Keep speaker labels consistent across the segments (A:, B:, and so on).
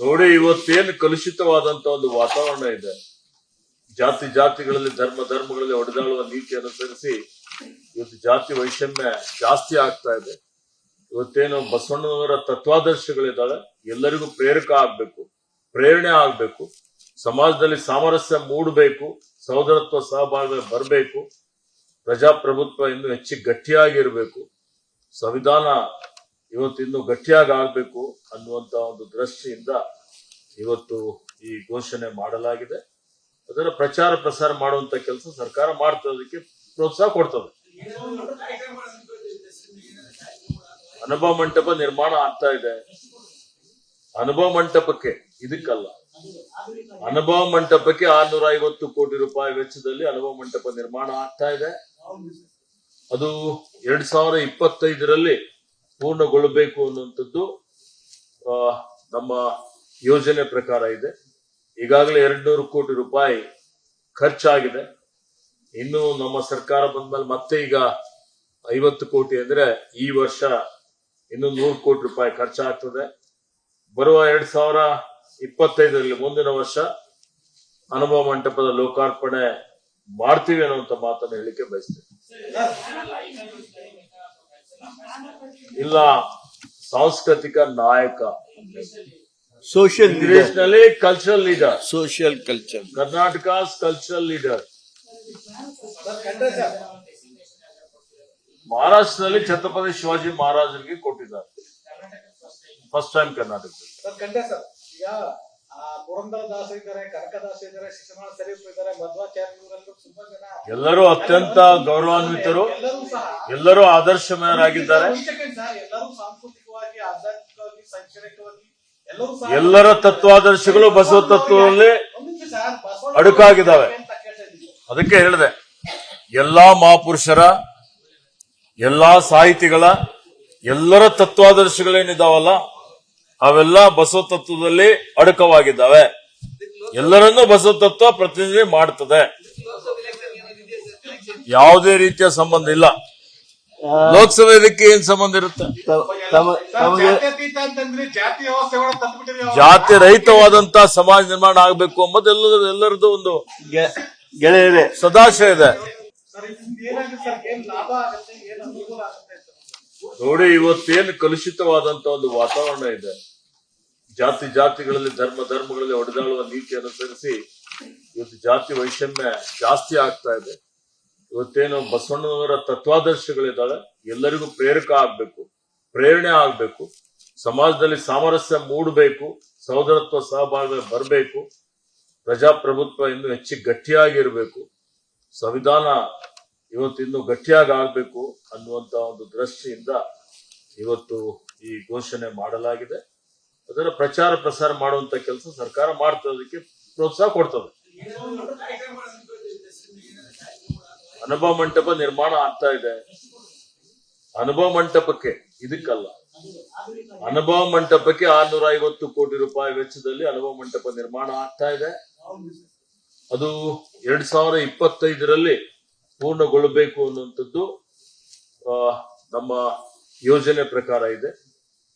A: ನೋಡಿ, ಇವತ್ತೇನು ಕಲುಷಿತವಾದಂತ ಒಂದು ವಾತಾವರಣ ಇದೆ. ಜಾತಿಗಳಲ್ಲಿ ಧರ್ಮಗಳಲ್ಲಿ ಒಡೆದಾಳುವ ನೀತಿ ಅನುಸರಿಸಿ ಇವತ್ತು ಜಾತಿ ವೈಷಮ್ಯ ಜಾಸ್ತಿ ಆಗ್ತಾ ಇದೆ. ಇವತ್ತೇನು ಬಸವಣ್ಣನವರ ತತ್ವಾದರ್ಶಗಳಿದ್ದಾವೆ, ಎಲ್ಲರಿಗೂ ಪ್ರೇರಣೆ ಆಗ್ಬೇಕು. ಸಮಾಜದಲ್ಲಿ ಸಾಮರಸ್ಯ ಮೂಡಬೇಕು, ಸಹೋದರತ್ವ ಸಹಬಾಳ್ವೆ ಬರಬೇಕು, ಪ್ರಜಾಪ್ರಭುತ್ವ ಇನ್ನು ಹೆಚ್ಚು ಗಟ್ಟಿಯಾಗಿರ್ಬೇಕು, ಸಂವಿಧಾನ ಇವತ್ತಿನ್ನು ಗಟ್ಟಿಯಾಗಿ ಆಗ್ಬೇಕು ಅನ್ನುವಂತ ಒಂದು ದೃಷ್ಟಿಯಿಂದ ಇವತ್ತು ಈ ಘೋಷಣೆ ಮಾಡಲಾಗಿದೆ. ಅದರ ಪ್ರಚಾರ ಪ್ರಸಾರ ಮಾಡುವಂತ ಕೆಲಸ ಸರ್ಕಾರ ಮಾಡ್ತದಕ್ಕೆ ಪ್ರೋತ್ಸಾಹ ಕೊಡ್ತದೆ. ಅನುಭವ ಮಂಟಪ ನಿರ್ಮಾಣ ಆಗ್ತಾ ಇದೆ. ಅನುಭವ ಮಂಟಪಕ್ಕೆ, ಇದಕ್ಕಲ್ಲ, ಅನುಭವ ಮಂಟಪಕ್ಕೆ 650 ಕೋಟಿ ರೂಪಾಯಿ ವೆಚ್ಚದಲ್ಲಿ ಅನುಭವ ಮಂಟಪ ನಿರ್ಮಾಣ ಆಗ್ತಾ ಇದೆ. ಅದು 2025ರಲ್ಲಿ ಪೂರ್ಣಗೊಳ್ಳಬೇಕು ಅನ್ನುವಂಥದ್ದು ನಮ್ಮ ಯೋಜನೆ ಪ್ರಕಾರ ಇದೆ. ಈಗಾಗಲೇ 200 ಕೋಟಿ ರೂಪಾಯಿ ಖರ್ಚಾಗಿದೆ. ಇನ್ನು ನಮ್ಮ ಸರ್ಕಾರ ಬಂದ್ಮೇಲೆ ಮತ್ತೆ ಈಗ 50 ಕೋಟಿ ಅಂದ್ರೆ ಈ ವರ್ಷ ಇನ್ನು 100 ಕೋಟಿ ರೂಪಾಯಿ ಖರ್ಚಾಗ್ತದೆ. ಬರುವ 2025ರಲ್ಲಿ ಮುಂದಿನ ವರ್ಷ ಅನುಭವ ಮಂಟಪದ ಲೋಕಾರ್ಪಣೆ ಮಾಡ್ತೀವಿ ಅನ್ನುವಂತ ಮಾತನ್ನು ಹೇಳಿಕೆ ಬಯಸ್ತೇನೆ. ಇಲ್ಲ, ಸಾಂಸ್ಕೃತಿಕ ನಾಯಕ,
B: ಸೋಷಿಯಲ್
A: ಇಂಗ್ಲಿಷ್ ನಲ್ಲಿ cultural leader,
B: social culture,
A: Karnataka cultural leader. ಮಹಾರಾಷ್ಟ್ರದಲ್ಲಿ ಛತ್ರಪತಿ ಶಿವಾಜಿ ಮಹಾರಾಜರಿಗೆ ಕೊಟ್ಟಿದ್ದಾರೆ, ಫಸ್ಟ್ ಟೈಮ್ ಕರ್ನಾಟಕದಲ್ಲಿ.
C: ಪುರಂದರದಾಸ ಇದ್ದಾರೆ, ಕನಕದಾಸ ಇದ್ದಾರೆ, ಶಿಶುನಾಳ ಶರೀಫ್ ಇದ್ದಾರೆ, ಮಧ್ವಾಚಾರ್ಯ ಇವರೆಲ್ಲರೂ ತುಂಬಾ ಜನ,
A: ಎಲ್ಲರೂ ಅತ್ಯಂತ ಗೌರವಾನ್ವಿತರು, ಎಲ್ಲರೂ ಆದರ್ಶಮಯರಾಗಿದ್ದಾರೆ.
C: ಎಲ್ಲರೂ ಸಾಂಸ್ಕೃತಿಕವಾಗಿ, ಆಧ್ಯಾತ್ಮಿಕವಾಗಿ, ಶೈಕ್ಷಣಿಕವಾಗಿ
A: ಎಲ್ಲರ ತತ್ವಾದರ್ಶಗಳು ಬಸವ ತತ್ವದಲ್ಲಿ ಅಡುಕಾಗಿದ್ದಾವೆ. ಅದಕ್ಕೆ ಹೇಳಿದೆ, ಎಲ್ಲಾ ಮಹಾಪುರುಷರ, ಎಲ್ಲಾ ಸಾಹಿತಿಗಳ, ಎಲ್ಲರ ತತ್ವಾದರ್ಶಗಳೇನಿದಾವಲ್ಲ ಅವೆಲ್ಲ ಬಸವ ತತ್ವದಲ್ಲಿ ಅಡಕವಾಗಿದ್ದಾವೆ. ಎಲ್ಲರನ್ನೂ ಬಸವ ತತ್ವ ಪ್ರತಿನಿಧಿ ಮಾಡ್ತದೆ. ಯಾವುದೇ ರೀತಿಯ ಸಂಬಂಧ ಇಲ್ಲ. ಲೋಕಸಭೆ ಇದಕ್ಕೆ ಏನ್ ಸಂಬಂಧ ಇರುತ್ತೆ? ಜಾತಿ ರಹಿತವಾದಂತ ಸಮಾಜ ನಿರ್ಮಾಣ ಆಗಬೇಕು ಎಂಬುದು ಎಲ್ಲರದ್ದು ಒಂದು
B: ಗೆಳೆಯರೇ
A: ಸದಾಶಯ ಇದೆ. ನೋಡಿ, ಇವತ್ತೇನು ಕಲುಷಿತವಾದಂತ ಒಂದು ವಾತಾವರಣ ಇದೆ. ಜಾತಿಗಳಲ್ಲಿ ಧರ್ಮಗಳಲ್ಲಿ ಒಡೆದಾಳುವ ನೀತಿ ಅನುಸರಿಸಿ ಇವತ್ತು ಜಾತಿ ವೈಷಮ್ಯ ಜಾಸ್ತಿ ಆಗ್ತಾ ಇದೆ. ಇವತ್ತೇನು ಬಸವಣ್ಣನವರ ತತ್ವಾದರ್ಶಗಳಿದ್ದಾವೆ, ಎಲ್ಲರಿಗೂ ಪ್ರೇರಣೆ ಆಗ್ಬೇಕು, ಸಮಾಜದಲ್ಲಿ ಸಾಮರಸ್ಯ ಮೂಡಬೇಕು, ಸಹೋದರತ್ವ ಸಹಬಾಳ್ವೆ ಬರಬೇಕು, ಪ್ರಜಾಪ್ರಭುತ್ವ ಇನ್ನು ಹೆಚ್ಚು ಗಟ್ಟಿಯಾಗಿರ್ಬೇಕು, ಸಂವಿಧಾನ ಇವತ್ತಿನ್ನು ಗಟ್ಟಿಯಾಗಿ ಆಗ್ಬೇಕು ಅನ್ನುವಂತ ಒಂದು ದೃಷ್ಟಿಯಿಂದ ಇವತ್ತು ಈ ಘೋಷಣೆ ಮಾಡಲಾಗಿದೆ. ಅದರ ಪ್ರಚಾರ ಪ್ರಸಾರ ಮಾಡುವಂತ ಕೆಲಸ ಸರ್ಕಾರ ಮಾಡ್ತದಕ್ಕೆ ಪ್ರೋತ್ಸಾಹ ಕೊಡ್ತದೆ. ಅನುಭವ ಮಂಟಪ ನಿರ್ಮಾಣ ಆಗ್ತಾ ಇದೆ. ಅನುಭವ ಮಂಟಪಕ್ಕೆ, ಇದಕ್ಕಲ್ಲ, ಅನುಭವ ಮಂಟಪಕ್ಕೆ 650 ಕೋಟಿ ರೂಪಾಯಿ ವೆಚ್ಚದಲ್ಲಿ ಅನುಭವ ಮಂಟಪ ನಿರ್ಮಾಣ ಆಗ್ತಾ ಇದೆ. ಅದು 2025ರಲ್ಲಿ ಪೂರ್ಣಗೊಳ್ಳಬೇಕು ಅನ್ನುವಂಥದ್ದು ನಮ್ಮ ಯೋಜನೆ ಪ್ರಕಾರ ಇದೆ.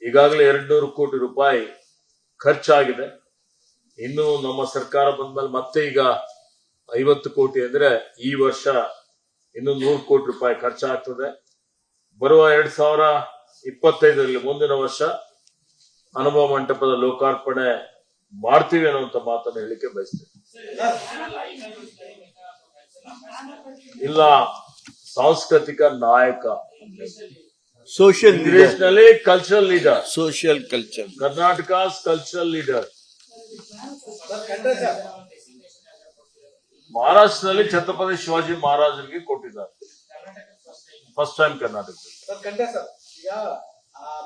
A: ಈಗಾಗಲೇ 200 ಕೋಟಿ ರೂಪಾಯಿ ಖರ್ಚಾಗಿದೆ. ಇನ್ನು ನಮ್ಮ ಸರ್ಕಾರ ಬಂದ್ಮೇಲೆ ಮತ್ತೆ ಈಗ 50 ಕೋಟಿ ಅಂದ್ರೆ ಈ ವರ್ಷ ಇನ್ನು 100 ಕೋಟಿ ರೂಪಾಯಿ ಖರ್ಚಾಗ್ತದೆ. ಬರುವ 2025ರಲ್ಲಿ ಮುಂದಿನ ವರ್ಷ ಅನುಭವ ಮಂಟಪದ ಲೋಕಾರ್ಪಣೆ ಮಾಡ್ತೀವಿ ಅನ್ನುವಂತ ಮಾತನ್ನು ಹೇಳಿಕೆ ಬಯಸ್ತೇನೆ. ಇಲ್ಲ, ಸಾಂಸ್ಕೃತಿಕ ನಾಯಕ,
B: ಸೋಷಿಯಲ್
A: ಇಂಗ್ಲಿಷ್ ನಲ್ಲಿ cultural leader,
B: social culture,
A: Karnataka cultural leader. ಮಹಾರಾಷ್ಟ್ರದಲ್ಲಿ ಛತ್ರಪತಿ ಶಿವಾಜಿ ಮಹಾರಾಜರಿಗೆ ಕೊಟ್ಟಿದ್ದಾರೆ, ಫಸ್ಟ್ ಟೈಮ್ ಕರ್ನಾಟಕದಲ್ಲಿ.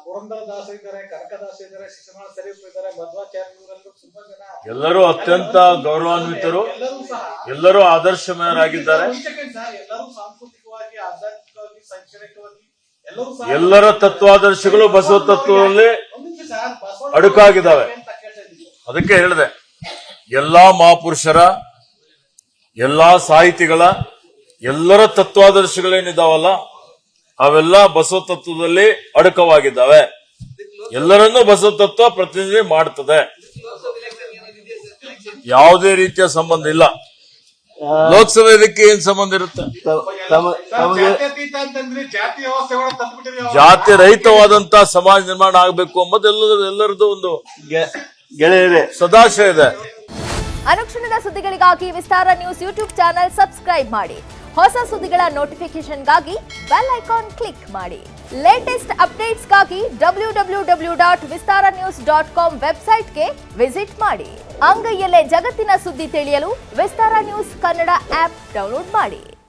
C: ಪುರಂದರದಾಸ ಇದ್ದಾರೆ, ಕನಕದಾಸ ಇದ್ದಾರೆ, ಶಿಶುನಾಳ ಶರೀಫ್ ಇದ್ದಾರೆ, ಮಧ್ವಾಚಾರ್ಯ ಇವರೆಲ್ಲರೂ ತುಂಬಾ ಜನ,
A: ಎಲ್ಲರೂ ಅತ್ಯಂತ ಗೌರವಾನ್ವಿತರು, ಎಲ್ಲರೂ ಆದರ್ಶಮಯರಾಗಿದ್ದಾರೆ.
C: ಎಲ್ಲರೂ ಸಾಂಸ್ಕೃತಿಕವಾಗಿ, ಆಧ್ಯಾತ್ಮಿಕವಾಗಿ, ಶೈಕ್ಷಣಿಕವಾಗಿ
A: ಎಲ್ಲರ ತತ್ವಾದರ್ಶಗಳು ಬಸವ ತತ್ವದಲ್ಲಿ ಅಡುಕಾಗಿದ್ದಾವೆ. ಅದಕ್ಕೆ ಹೇಳಿದೆ, ಎಲ್ಲಾ ಮಹಾಪುರುಷರ, ಎಲ್ಲಾ ಸಾಹಿತಿಗಳ, ಎಲ್ಲರ ತತ್ವಾದರ್ಶಗಳೇನಿದಾವಲ್ಲ ಅವೆಲ್ಲ ಬಸವ ತತ್ವದಲ್ಲಿ ಅಡಕವಾಗಿದ್ದಾವೆ. ಎಲ್ಲರನ್ನೂ ಬಸವ ತತ್ವ ಪ್ರತಿನಿಧಿ ಮಾಡ್ತದೆ. ಯಾವುದೇ ರೀತಿಯ ಸಂಬಂಧ ಇಲ್ಲ. ಲೋಕಸಭೆ ಇದಕ್ಕೆ ಏನ್ ಸಂಬಂಧ ಇರುತ್ತೆ?
B: ತಮಗೆ
C: ಜಾತ್ಯತೀತ ಅಂತಂದ್ರೆ ಜಾತಿ ವ್ಯವಸ್ಥೆಗಳ ತತ್ಬಿಟ್ಟಿರಿ.
A: ಜಾತಿ ರಹಿತವಾದಂತ ಸಮಾಜ ನಿರ್ಮಾಣ ಆಗಬೇಕು ಎಂಬುದು ಎಲ್ಲರದ್ದು ಒಂದು
B: ಗೆಳೆಯರೇ,
A: ಸದಾಶಯ ಇದೆ.
D: ಅನುಕ್ಷಣದ ಸುದ್ದಿಗಳಿಗಾಗಿ ವಿಸ್ತಾರ ನ್ಯೂಸ್ ಯೂಟ್ಯೂಬ್ ಚಾನೆಲ್ ಸಬ್ಸ್ಕ್ರೈಬ್ ಮಾಡಿ. ಹೊಸ ಸುದ್ದಿಗಳ ನೋಟಿಫಿಕೇಶನ್ಗಾಗಿ ಬೆಲ್ ಐಕಾನ್ ಕ್ಲಿಕ್ ಮಾಡಿ. ಲೇಟೆಸ್ಟ್ ಅಪ್ಡೇಟ್ಸ್ಗಾಗಿ www.vistaranews.com ವೆಬ್ಸೈಟ್ಗೆ ವಿಸಿಟ್ ಮಾಡಿ. ಅಂಗೈಯಲ್ಲೇ ಜಗತ್ತಿನ ಸುದ್ದಿ ತಿಳಿಯಲು ವಿಸ್ತಾರ ನ್ಯೂಸ್ ಕನ್ನಡ ಆಪ್ ಡೌನ್ಲೋಡ್ ಮಾಡಿ.